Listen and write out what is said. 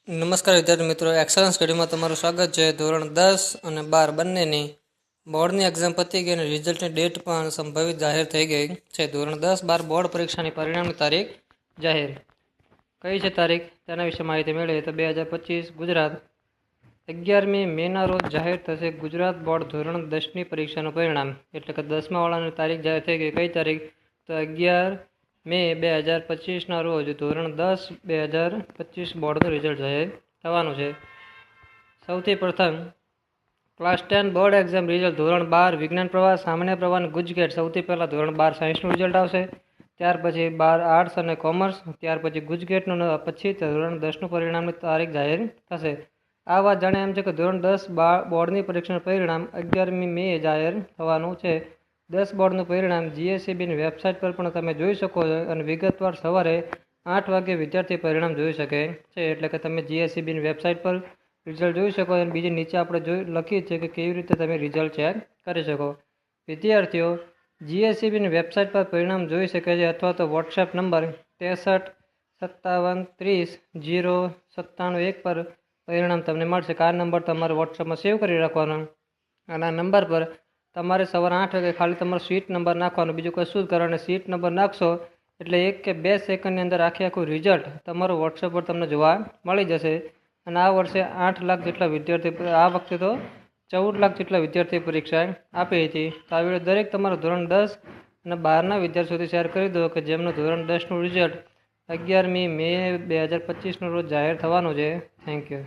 નમસ્કાર વિદ્યાર્થી મિત્રો, એક્સલન્સ સ્ટડીમાં તમારું સ્વાગત છે। ધોરણ 10 અને 12 બંનેની બોર્ડની એક્ઝામ પતી ગઈ અને રિઝલ્ટની ડેટ પણ સંભવિત જાહેર થઈ ગઈ છે। ધોરણ 10-12 બોર્ડ પરીક્ષાની પરિણામની તારીખ જાહેર કઈ છે તારીખ તેના વિશે માહિતી મેળવીએ તો 2025 ગુજરાત 11મી મેના રોજ જાહેર થશે ગુજરાત બોર્ડ ધોરણ 10ની પરીક્ષાનું પરિણામ। એટલે કે 10મા વાળાની તારીખ જાહેર થઈ ગઈ। કઈ તારીખ તો 11 મે 2025ના રોજ ધોરણ 10 2025 બોર્ડનું રિઝલ્ટ જાહેર થવાનું છે। સૌથી પ્રથમ ક્લાસ 10 બોર્ડ એક્ઝામ રિઝલ્ટ ધોરણ 12 વિજ્ઞાન પ્રવાહ, સામાન્ય પ્રવાહ અને ગુજકેટ સૌથી પહેલાં ધોરણ 12 સાયન્સનું રિઝલ્ટ આવશે, ત્યાર પછી 12 આર્ટ્સ અને કોમર્સ, ત્યાર પછી ગુજકેટનું, પછી ધોરણ 10નું પરિણામની તારીખ જાહેર થશે। આ વાત જાણે એમ છે કે ધોરણ 10 બોર્ડની પરીક્ષાનું પરિણામ 11મી મે જાહેર થવાનું છે। 10 બોર્ડનું પરિણામ જીએસઈબીની વેબસાઇટ પર પણ તમે જોઈ શકો છો અને વિગતવાર સવારે 8 વાગ્યે વિદ્યાર્થી પરિણામ જોઈ શકે છે। એટલે કે તમે જીએસઈબીની વેબસાઇટ પર રિઝલ્ટ જોઈ શકો અને બીજી નીચે આપણે લખીએ છીએ કે કેવી રીતે તમે રિઝલ્ટ ચેક કરી શકો। વિદ્યાર્થીઓ જીએસઈબીની વેબસાઇટ પર પરિણામ જોઈ શકે છે અથવા તો વોટ્સએપ નંબર 63 57 30 097 1 પર પરિણામ તમને મળશે। આ નંબર તમારે વોટ્સએપમાં સેવ કરી રાખવાનો અને આ નંબર પર તમારે સવારે 8 વાગે ખાલી તમારો સીટ નંબર નાખવાનો, બીજું કશું જ કરવાનું। સીટ નંબર નાખશો એટલે 1 કે 2 સેકન્ડની અંદર આખું રિઝલ્ટ તમારું વોટ્સએપ પર તમને જોવા મળી જશે। અને આ વર્ષે 8 લાખ જેટલા વિદ્યાર્થી, આ વખતે તો 14 લાખ જેટલા વિદ્યાર્થી પરીક્ષા આપી હતી। તો આ વિડીયો દરેક તમારું ધોરણ 10 અને 12ના વિદ્યાર્થીઓ સુધી શેર કરી દો કે જેમનું ધોરણ 10નું રિઝલ્ટ 11મી મે 2025ના રોજ જાહેર થવાનું છે। Thank you.